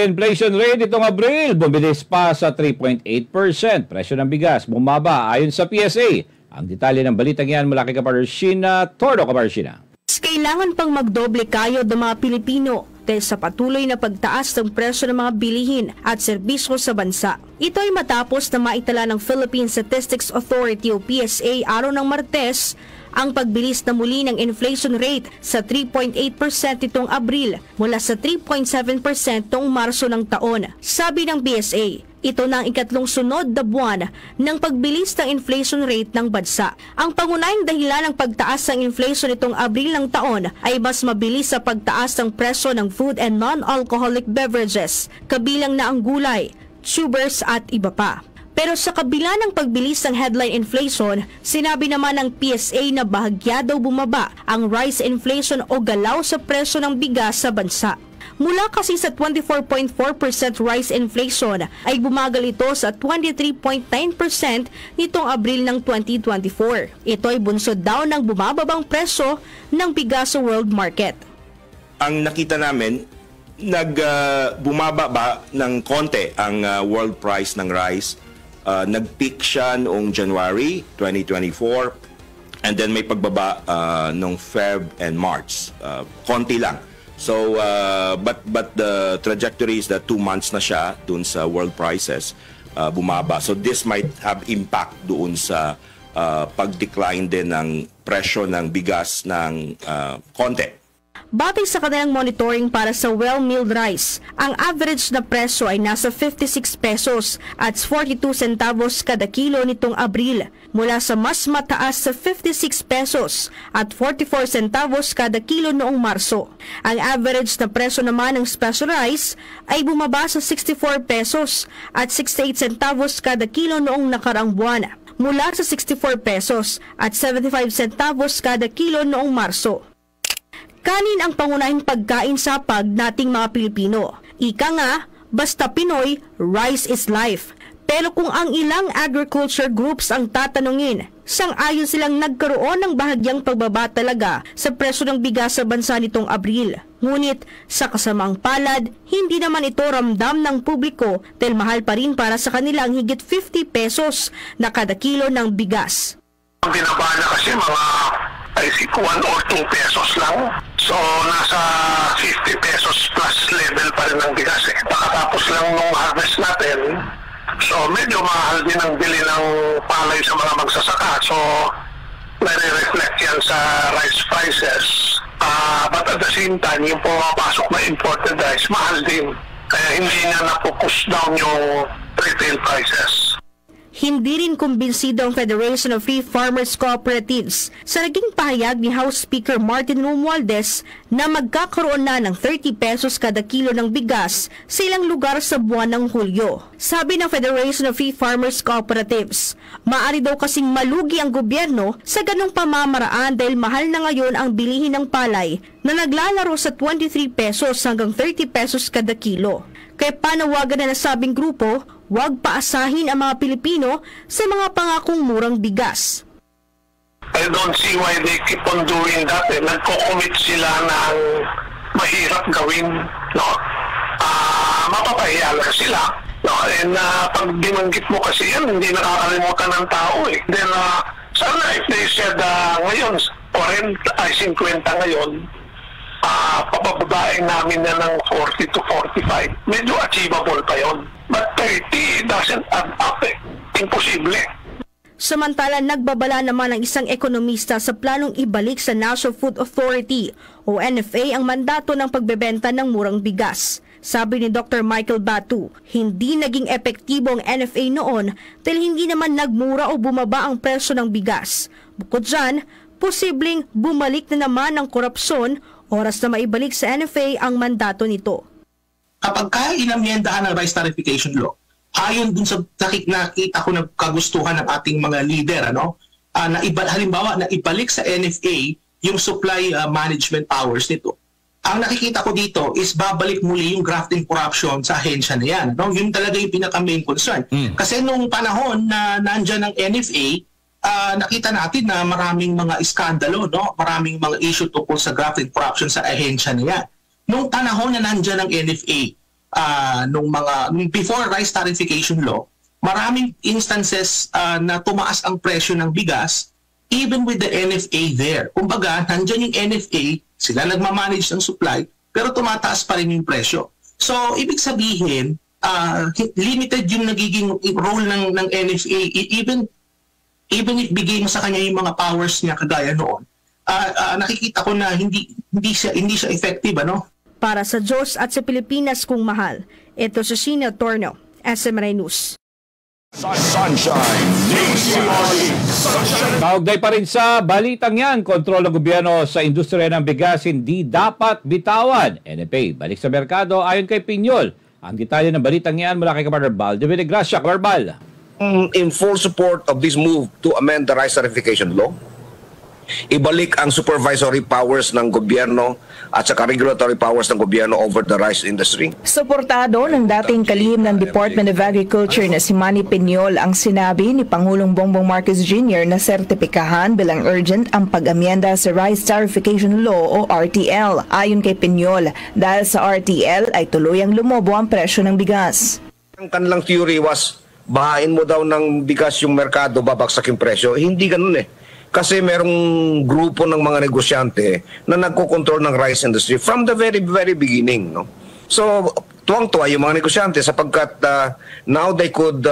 Inflation rate itong Abril, bumilis pa sa 3.8%. Presyo ng bigas bumaba ayon sa PSA. Ang detalye ng balitang yan mula kay Kaparshina, Tordo Kaparshina. Kailangan pang magdoble kayod ng mga Pilipino dahil sa patuloy na pagtaas ng presyo ng mga bilihin at serbisyo sa bansa. Ito ay matapos na maitala ng Philippine Statistics Authority o PSA araw ng Martes ang pagbilis na muli ng inflation rate sa 3.8% itong Abril mula sa 3.7% noong Marso ng taon. Sabi ng PSA, ito na ang ikatlong sunod na buwan ng pagbilis ng inflation rate ng bansa. Ang pangunahing dahilan ng pagtaas ng inflation itong Abril ng taon ay mas mabilis sa pagtaas ng presyo ng food and non-alcoholic beverages, kabilang na ang gulay, tubers at iba pa. Pero sa kabila ng pagbilis ng headline inflation, sinabi naman ng PSA na bahagya daw bumaba ang rice inflation o galaw sa presyo ng bigas sa bansa. Mula kasi sa 24.4% rice inflation ay bumagal ito sa 23.9% nitong Abril ng 2024. Ito ay bunsod daw ng bumababang presyo ng bigas sa world market. Ang nakita namin, bumaba ba ng konti ang world price ng rice. Nag-peak siya noong January 2024 and then may pagbaba noong Feb and March. Konti lang. So, but the trajectory is that 2 months na siya dun sa world prices bumaba. So, this might have impact doon sa pag-decline din ng presyo ng bigas ng konti. Batay sa kanilang monitoring para sa well-milled rice, ang average na presyo ay nasa 56 pesos at 42 centavos kada kilo nitong Abril, mula sa mas mataas sa 56 pesos at 44 centavos kada kilo noong Marso. Ang average na presyo naman ng special rice ay bumaba sa 64 pesos at 68 centavos kada kilo noong nakaraang buwan, mula sa 64 pesos at 75 centavos kada kilo noong Marso. Kanin ang pangunahing pagkain sa pag nating mga Pilipino. Ika nga, basta Pinoy, rice is life. Pero kung ang ilang agriculture groups ang tatanungin, sang-ayon silang nagkaroon ng bahagyang pagbaba talaga sa presyo ng bigas sa bansa nitong Abril. Ngunit sa kasamang palad, hindi naman ito ramdam ng publiko dahil mahal pa rin para sa kanila ang higit 50 pesos na kada kilo ng bigas. Ang binaba na kasi mga I think 1 or 2 pesos lang. So, nasa 50 pesos plus level pa rin ng bigas eh. Nakatapos lang nung harvest natin. So, medyo mahal din ang bili ng palay sa mga magsasaka. So, nare-reflect yan sa rice prices. But at the same time, yung pumapasok na imported rice, mahal din. Kaya hindi na napupush down yung retail prices. Hindi rin kumbinsido ang Federation of Free Farmers Cooperatives sa naging pahayag ni House Speaker Martin Romualdez na magkakaroon na ng 30 pesos kada kilo ng bigas sa ilang lugar sa buwan ng Hulyo. Sabi ng Federation of Free Farmers Cooperatives, maaari daw kasing malugi ang gobyerno sa ganong pamamaraan dahil mahal na ngayon ang bilihin ng palay na naglalaro sa 23 pesos hanggang 30 pesos kada kilo. Kaya panawagan na nasabing grupo, huwag paasahin ang mga Pilipino sa mga pangakong murang bigas. I don't see why they keep on doing that. Nagko-commit sila ng mahirap gawin. No? Mapapahiya lang sila. No? And pag binanggit mo kasi yan, hindi nakakalimutan ng tao. Eh. Then, sana if they said ngayon, 50 ngayon, papababain namin na ng 40 to 45. Medyo achievable pa yon. But 30 doesn't add up eh. Imposible. Samantala, nagbabala naman ang isang ekonomista sa planong ibalik sa National Food Authority o NFA ang mandato ng pagbebenta ng murang bigas. Sabi ni Dr. Michael Batu, hindi naging epektibo ang NFA noon dahil hindi naman nagmura o bumaba ang presyo ng bigas. Bukod dyan, posibleng bumalik na naman ang korupsyon. Oras na maibalik sa NFA ang mandato nito. Kapag kaya inamyendahan ng rice tarification law, ayon dun sa nakita ko na kagustuhan ng ating mga leader, halimbawa na ibalik sa NFA yung supply management powers nito. Ang nakikita ko dito is babalik muli yung grafting corruption sa ahensya na yan. Yun talaga yung pinaka-main concern. Kasi nung panahon na nandyan ng NFA, nakita natin na maraming mga iskandalo, maraming mga issue tungkol sa graft and corruption sa ahensya na yan. nung panahon na nandyan ang NFA, nung before rice tarification law, maraming instances na tumaas ang presyo ng bigas even with the NFA there. Kumbaga, nandyan yung NFA, sila nagmamanage ng supply, pero tumataas pa rin yung presyo. So, ibig sabihin, limited yung nagiging role ng NFA, even if bigay mo sa kanya yung mga powers niya kagaya noon. Nakikita ko na hindi siya effective, ano? Para sa Diyos at sa Pilipinas kung mahal, ito si Sheena Torno, SMNI News. Sunshine Kaugnay pa rin sa balitang yan, kontrol ng gobyerno sa industriya ng bigas hindi dapat bitawan. NFA, balik sa merkado ayon kay Piñol. Ang detalye ng balitang yan mula kay Kapartner Bal de Villagracia. Bal. in full support of this move to amend the rice tarification law. Ibalik ang supervisory powers ng gobyerno at saka regulatory powers ng gobyerno over the rice industry. Suportado ng dating kalihim ng Department of Agriculture na si Manny Peñol ang sinabi ni Pangulong Bongbong Marcos Jr. na sertipikahan bilang urgent ang pag-amyenda sa Rice Tarification Law o RTL. Ayon kay Peñol, dahil sa RTL ay tuluyang lumobo ang presyo ng bigas. Ang kanilang theory was, bahain mo daw ng bigas yung merkado, babagsak yung presyo. Hindi ganun eh. Kasi merong grupo ng mga negosyante na nagko-control ng rice industry from the very, very beginning. No? So, tuwang-tuwa yung mga negosyante sapagkat now they could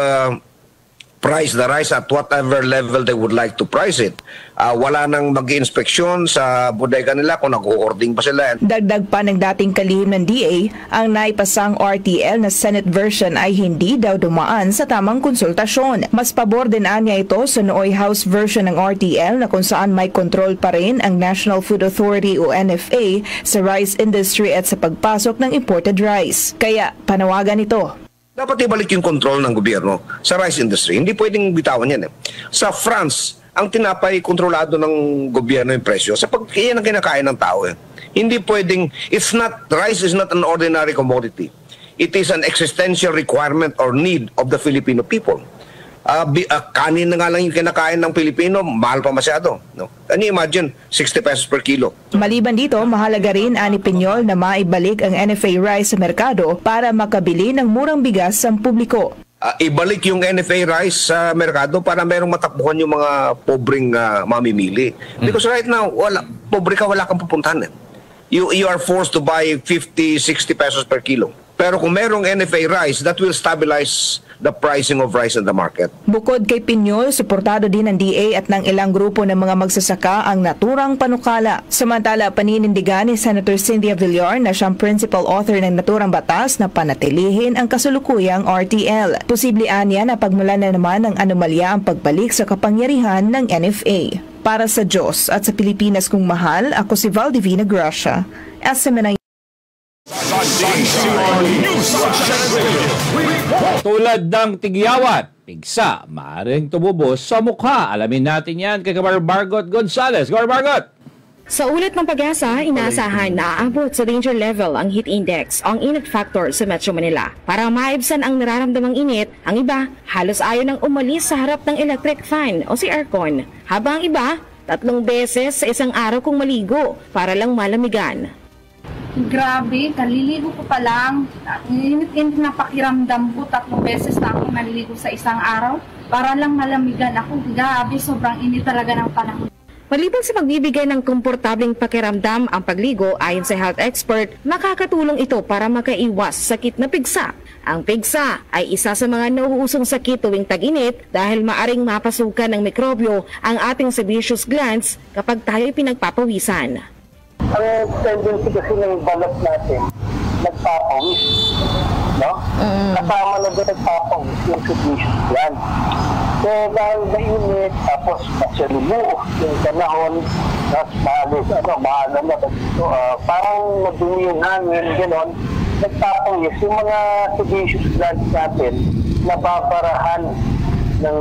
price the rice at whatever level they would like to price it. Wala nang mag-inspeksyon sa bodega nila kung nag-hoarding pa sila. Dagdag pa ng dating kalihim ng DA, ang naipasang RTL na Senate version ay hindi daw dumaan sa tamang konsultasyon. Mas pabor din niya ito sa nooy House version ng RTL na kung saan may control pa rin ang National Food Authority o NFA sa rice industry at sa pagpasok ng imported rice. Kaya panawagan ito. Dapat ibalik yung control ng gobyerno sa rice industry. Hindi pwedeng bitawan yan eh. Sa France, ang tinapay kontrolado ng gobyerno yung presyo sapagkat yan ang kinakain ng tao eh. Hindi pwedeng, rice is not an ordinary commodity. It is an existential requirement or need of the Filipino people. Kanin na nga lang yung kinakain ng Pilipino, mahal pa masyado. No? Can you imagine, 60 pesos per kilo? Maliban dito, mahalaga rin ani Peñol na maibalik ang NFA rice sa merkado para makabili ng murang bigas sa publiko. Ibalik yung NFA rice sa merkado para merong matakbuhan yung mga pobreng mamimili. Because right now, pobre ka, wala kang pupuntahan. You are forced to buy 50, 60 pesos per kilo. Pero kung merong NFA rice, that will stabilize the pricing of rice in the market. Bukod kay Peñol, suportado din ng DA at ng ilang grupo ng mga magsasaka ang naturang panukala. Samantala, paninindigan ni Senator Cynthia Villar na siyang principal author ng naturang batas na panatilihin ang kasulukuyang RTL. Posible anya na pagmulan na naman ng anomalya ang pagbalik sa kapangyarihan ng NFA. Para sa Diyos at sa Pilipinas kung mahal, ako si Val Divina Gracia, SMNI. Tulad ng tigyawat, pigsa, maaaring tumubos sa mukha. Alamin natin yan kay Margot Gonzales. Margot! Sa ulat ng Pag-asa, inaasahan na aabot sa danger level ang heat index o ang init factor sa Metro Manila. Para maibsan ang nararamdamang init, ang iba halos ayaw nang umalis sa harap ng electric fan o si aircon. Habang ang iba, 3 beses sa isang araw kung maligo para lang malamigan. Grabe, kaliligo ko pa lang. Init-init na pakiramdam ko. 3 beses na ako naliligo sa isang araw para lang malamigan ako. Grabe, sobrang init talaga ng panahon. Maliban sa pagbibigay ng komportableng pakiramdam, ang pagligo ayon sa health expert, makakatulong ito para makaiwas sa sakit na pigsa. Ang pigsa ay isa sa mga nauusong sakit tuwing tag-init dahil maaring mapasukan ng mikrobyo ang ating sebaceous glands kapag tayo'y pinagpapawisan. Ang tendency kasi ng balat natin, nagpapawis. No? Kasama na doon nagpapawis yung sebaceous gland. So dahil mainit, tapos masyalumuo yung panahon, tapos maalam na dito, parang madumi yung hangin, gano'n, nagpapawis yung mga sebaceous glands natin, nababarahan ng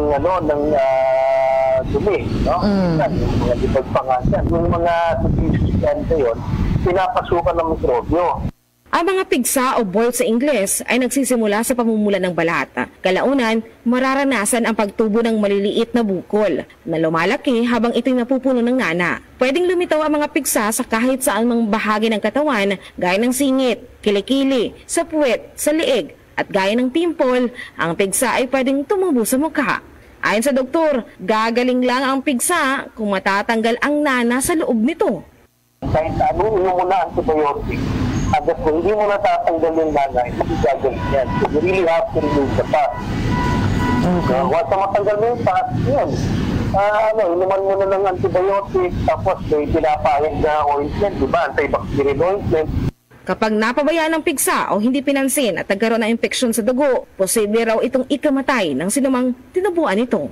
dumi, no? Yung mga dipagpangasan, yung mga sebaceous glands na yun, pinapasukan ng mikrobyo. Ang mga pigsa o bolt sa Ingles ay nagsisimula sa pamumula ng balat. Kalaunan, mararanasan ang pagtubo ng maliliit na bukol na lumalaki habang ito'y napupuno ng ngana. Pwedeng lumitaw ang mga pigsa sa kahit saan mang bahagi ng katawan gaya ng singit, kilikili, sa puwet, sa liig at gaya ng pimple, ang pigsa ay pwedeng tumubo sa mukha. Ayon sa doktor, gagaling lang ang pigsa kung matatanggal ang nana sa loob nito. Kahit ano, inom mo na antibiotic. Agad kung hindi mo natatanggal yung nanay, hindi gagawin yan. So you really have to remove the pus. Once matanggal mo yung pus, yun. Inuman mo na ng antibiotic, tapos may pinapayag na ointment, di ba? Antibacterial ointment. Kapag napabayaan ng pigsa o hindi pinansin at nagkaroon ng infeksyon sa dugo, posible raw itong ikamatay ng sinumang tinubuan ito.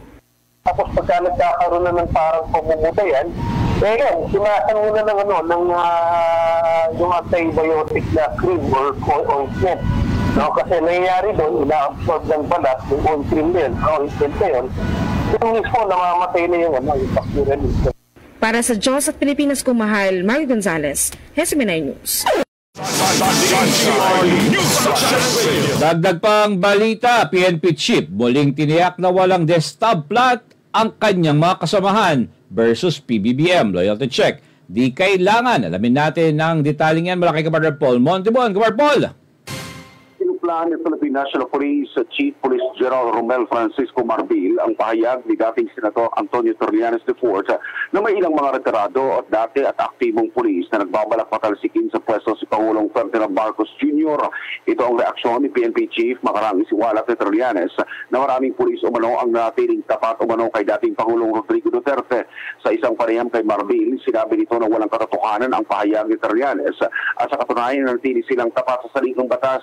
Tapos pagka nagkakaroon na ng parang pamumutayan, yan, sinasan mo na ng yung antibiotic na cream or ointment. No, kasi nangyayari doon, ina-absorb ng balat, yung ointment na yun, ointment na yun, yung mismo namamatay na yung bacterial infection. Para sa Diyos at Pilipinas kong mahal, Mario Gonzalez, SMNI News. Dagdag pang balita, PNP chief muling tiniyak na walang desktop plot ang kanyang mga kasamahan versus PBBM loyalty check. Di kailangan. Alamin natin ng detaling yan mula kay Kapartner Paul Montibon. Kapartner Paul! Pinuplaan ni Philippine National Police Chief Police General Romel Francisco Marbil ang pahayag ni dating Senator Antonio Trillanes IV na may ilang mga retirado at dati at aktibong pulis na nagbabalak patalsikin sa pwesto si Pangulong Ferdinand Marcos Jr. Ito ang reaksyon ni PNP Chief makarang isiwalat ni Trillanes na maraming pulis umano ang natiling tapat umano kay dating Pangulong Rodrigo Duterte. Sa isang panayam kay Marbil, sinabi nito na walang katotohanan ang pahayag ni Trillanes at sa katunayan natili silang tapat sa saligang batas.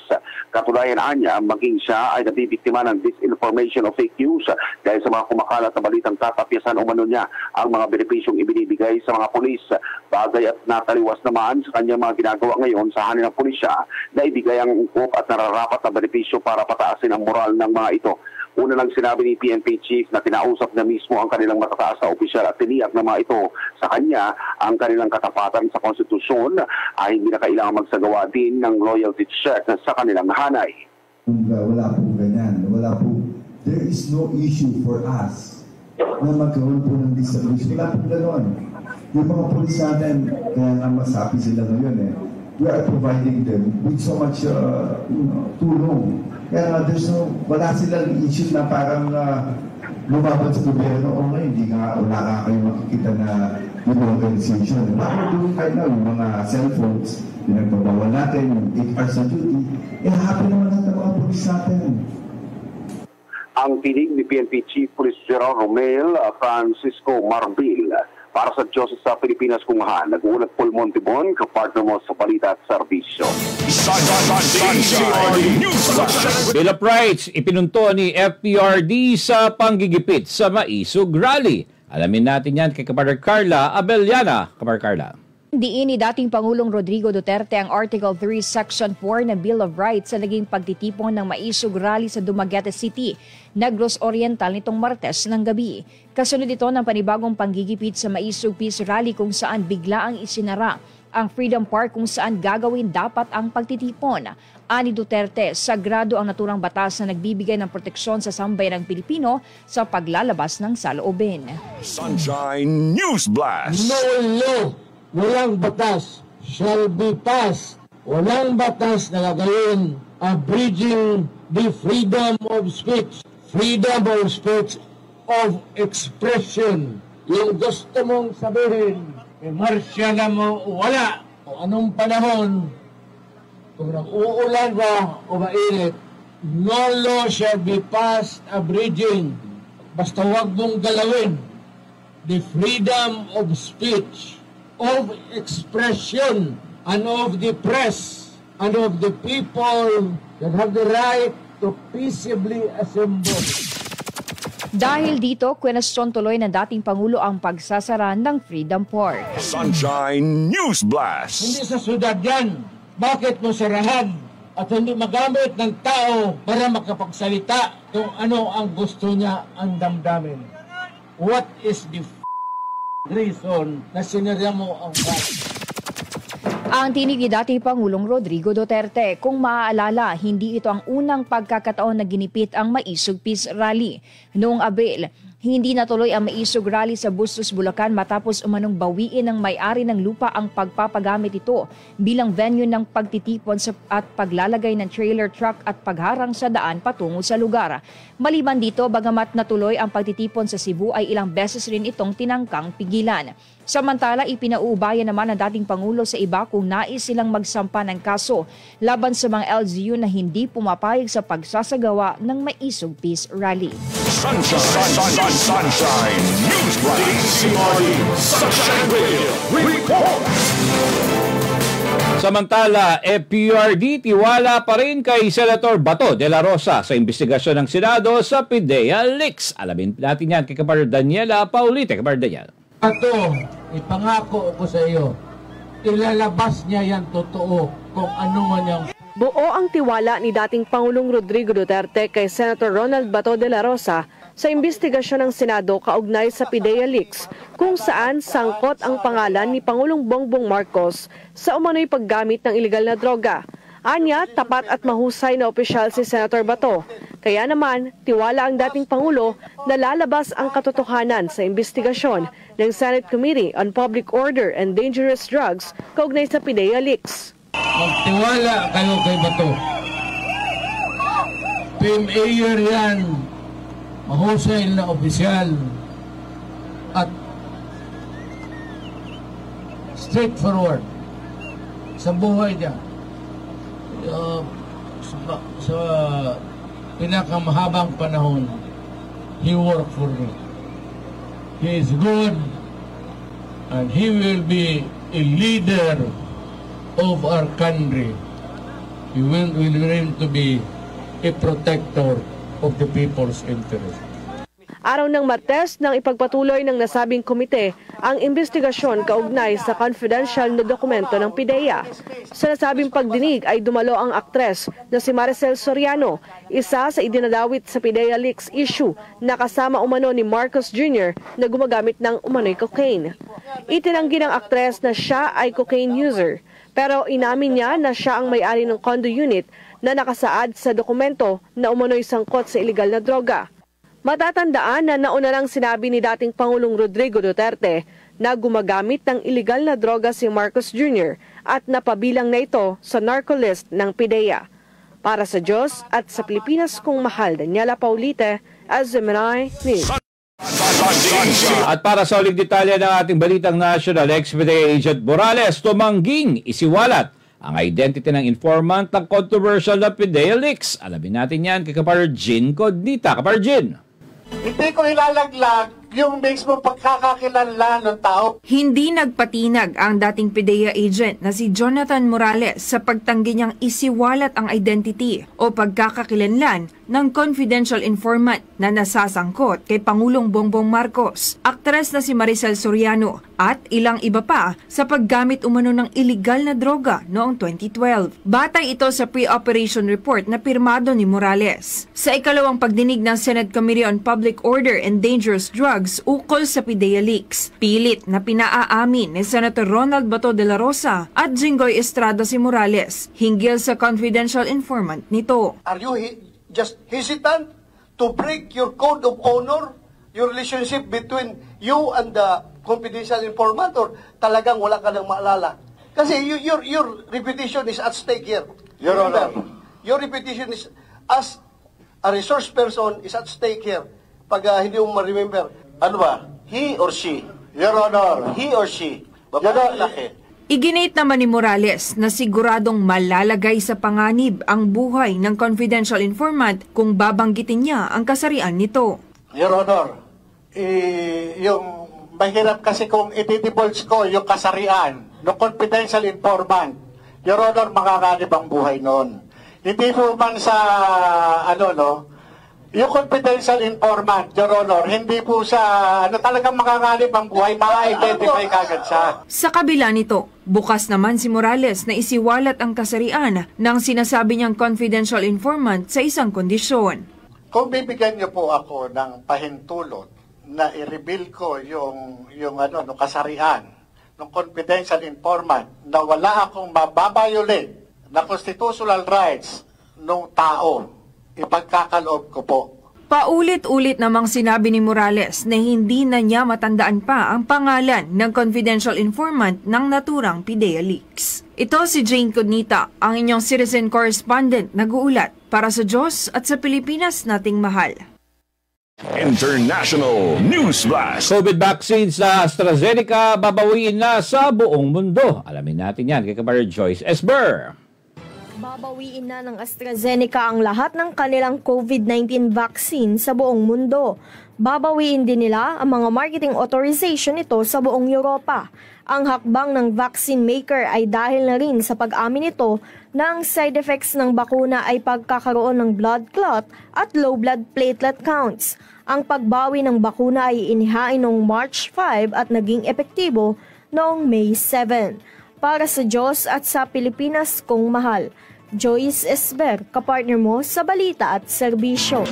Katunayan anya, maging siya ay nabibiktima ng disinformation o fake news dahil sa mga kumakalat na balitang tatapyasan umano niya ang mga benepisyong ibinibigay sa mga pulis. Bagay at nataliwas naman sa kanyang mga ginagawa ngayon sa hanin ng pulisya na ibigay ang ungkop at nararapat na benepisyo para pataasin ang moral ng mga ito. Una lang sinabi ni PNP Chief na kinausap na mismo ang kanilang matataas na opisyal at tiniyak na mga ito sa kanya ang kanilang katapatan sa konstitusyon ay hindi na kailangan magsagawa din ng loyalty check sa kanilang hanay. Wala po ganyan. Wala po. There is no issue for us na magkaroon po ng disability. Wala po gano'n. Yung mga pulis natin, kaya nga masabi sila ngayon we are providing them with so much tulong. Kaya wala silang issue na parang lumabot sa gobyerno o ngayon, wala ka kayo makikita na yung organization. Bakit doon kayo na yung mga cellphones, pinagbabawal natin, yung 8 hours na duty, happy naman natin ang mga pulis natin. Ang tinig ni PNP Chief Police General Romel Francisco Marbil. Para sa Diyos sa Pilipinas kung mahal, nag-uulat Paul Montibon, kapartner mo sa balita at serbisyo. Bill of Rights, ipinunto ni FPRD sa panggigipit sa Maisog Rally. Alamin natin yan kay kapartner Carla Abellana. Kapartner Carla. Diin ni dating Pangulong Rodrigo Duterte ang Article 3, Section 4 ng Bill of Rights sa naging pagtitipon ng Maisog Rally sa Dumaguete City, Negros Oriental nitong Martes ng gabi. Kasunod ito ng panibagong panggigipit sa Maisog Peace Rally kung saan bigla ang isinara ang Freedom Park kung saan gagawin dapat ang pagtitipon. Ani Duterte, sagrado ang naturang batas na nagbibigay ng proteksyon sa sambayanang Pilipino sa paglalabas ng saloobin. Sunshine News Blast! No law! Walang batas shall be passed. Walang batas na gagawin abridging the freedom of speech. Freedom of speech of expression. Yung gusto mong sabihin, marsya na mo wala. O anong panahon, kung nag-uulan ba o mainit, no law shall be passed abridging. Basta huwag mong galawin the freedom of speech, of expression, and of the press, and of the people that have the right to peaceably assemble. Dahil dito, kwenestyon tuloy ng dating Pangulo ang pagsasara ng Freedom Park. Sunshine News Blast! Hindi sa syudad yan. Bakit mo sarahan at hindi magamit ng tao para makapagsalita kung ano ang gusto niya ang damdamin? What is the reason na sinira mo ang bahay? Ang tinig ni dating Pangulong Rodrigo Duterte, kung maaalala, hindi ito ang unang pagkakataon na ginipit ang Maisog Peace Rally. Noong Abril, hindi natuloy ang Maisog Rally sa Bustos, Bulacan matapos umanong bawiin ng may-ari ng lupa ang pagpapagamit ito bilang venue ng pagtitipon at paglalagay ng trailer truck at pagharang sa daan patungo sa lugar. Maliban dito, bagamat natuloy ang pagtitipon sa Cebu ay ilang beses rin itong tinangkang pigilan. Samantala, ipinauubayan naman ng dating Pangulo sa iba kung nais silang magsampa ng kaso laban sa mga LGU na hindi pumapayag sa pagsasagawa ng Maisog Peace Rally. Sunshine News Sunshine Radio Report. Samantala, PRD tiwala pa rin kay Senator Bato de la Rosa sa investigasyon ng Senado sa PIDEA leaks. Alamin natin yan kay Kapar Daniela Paulite. Kapar Daniela. Ito, ipangako ko sa iyo, ilalabas niya yan totoo kung ano man yung... Buo ang tiwala ni dating Pangulong Rodrigo Duterte kay Senator Ronald Bato de la Rosa sa investigasyon ng Senado kaugnay sa PIDEA leaks kung saan sangkot ang pangalan ni Pangulong Bongbong Marcos sa umano'y paggamit ng iligal na droga. Anya, tapat at mahusay na opisyal si Senator Bato. Kaya naman, tiwala ang dating Pangulo na lalabas ang katotohanan sa investigasyon ng Senate Committee on Public Order and Dangerous Drugs kaugnay sa PIDEA leaks. Magtiwala kayo kay Bato. PMAyer yan, mahusay na opisyal at straightforward sa buhay niya. Sa pinakamahabang panahon, he worked for me. He is good and he will be a leader of our country. He will learn to be a protector of the people's interest. Araw ng Martes nang ipagpatuloy ng nasabing komite ang investigasyon kaugnay sa confidential na dokumento ng PIDEA. Sa nasabing pagdinig ay dumalo ang aktres na si Maricel Soriano, isa sa idinadawit sa PIDEA leaks issue na kasama umano ni Marcos Jr. na gumagamit ng umano'y cocaine. Itinanggi ng aktres na siya ay cocaine user, pero inamin niya na siya ang may-ari ng condo unit na nakasaad sa dokumento na umano'y sangkot sa iligal na droga. Matatandaan na nauna lang sinabi ni dating Pangulong Rodrigo Duterte na gumagamit ng iligal na droga si Marcos Jr. at napabilang na ito sa narcolist ng PIDEA. Para sa Diyos at sa Pilipinas kong mahal, Daniela Paulite, Azemini News. At para sa uling detalye ng ating balitang national, ex-PIDEA Agent Morales tumangging isiwalat ang identity ng informant ng controversial na PIDEA leaks. Alamin natin yan kay Kapar Jin Codnita. Kapar Jin. Hindi ko ilalaglag yung mismo pagkakakilanlan ng tao. Hindi nagpatinag ang dating PIDEA agent na si Jonathan Morales sa pagtanggi niyang isiwalat ang identity o pagkakakilanlan ng confidential informant na nasasangkot kay Pangulong Bongbong Marcos, aktres na si Maricel Soriano at ilang iba pa sa paggamit umano ng iligal na droga noong 2012. Batay ito sa pre-operation report na pirmado ni Morales. Sa ikalawang pagdinig ng Senate Committee on Public Order and Dangerous Drugs ukol sa PIDEA leaks, pilit na pinaaamin ni Senator Ronald Bato de la Rosa at Jinggoy Estrada si Morales hinggil sa confidential informant nito. Are you just hesitant to break your code of honor, your relationship between you and the confidential informant, or talagang wala ka nang maalala? Kasi your reputation is at stake here. Your Honor. Your reputation is as a resource person is at stake here. Pag hindi mo ma-remember. Ano ba? He or she? Your Honor, he or she? Babae, laki. Iginit naman ni Morales na siguradong malalagay sa panganib ang buhay ng confidential informant kung babanggitin niya ang kasarian nito. Your Honor, yung mahirap kasi kung ititibulge ko yung kasarian ng confidential informant, Your Honor, makakanib ang buhay noon. Hindi po man sa yung confidential informant, Your Honor, hindi po sa talagang makakanib ang buhay, ma-identify kagad siya. Sa kabila nito, bukas naman si Morales na isiwalat ang kasarian ng sinasabi niyang confidential informant sa isang kondisyon. Kung bibigyan niyo po ako ng pahintulot na i-reveal ko yung kasarian ng confidential informant na wala akong mababayolate na constitutional rights ng tao. Ipagkakaloob ko po. Paulit-ulit namang sinabi ni Morales na hindi na niya matandaan pa ang pangalan ng confidential informant ng naturang PIDEA leaks. Ito si Jane Codnita, ang inyong citizen correspondent nag-uulat para sa Diyos at sa Pilipinas nating mahal. International News Flash. COVID vaccine sa AstraZeneca babawiin na sa buong mundo. Alamin natin yan kay Kabar Joyce Esber. Babawiin na ng AstraZeneca ang lahat ng kanilang COVID-19 vaccine sa buong mundo. Babawiin din nila ang mga marketing authorization nito sa buong Europa. Ang hakbang ng vaccine maker ay dahil na rin sa pag-amin nito na ang side effects ng bakuna ay pagkakaroon ng blood clot at low blood platelet counts. Ang pagbawi ng bakuna ay inihain noong March 5 at naging epektibo noong May 7. Para sa Diyos at sa Pilipinas kong mahal, Joyce Esber, kapartner mo sa balita at serbisyo.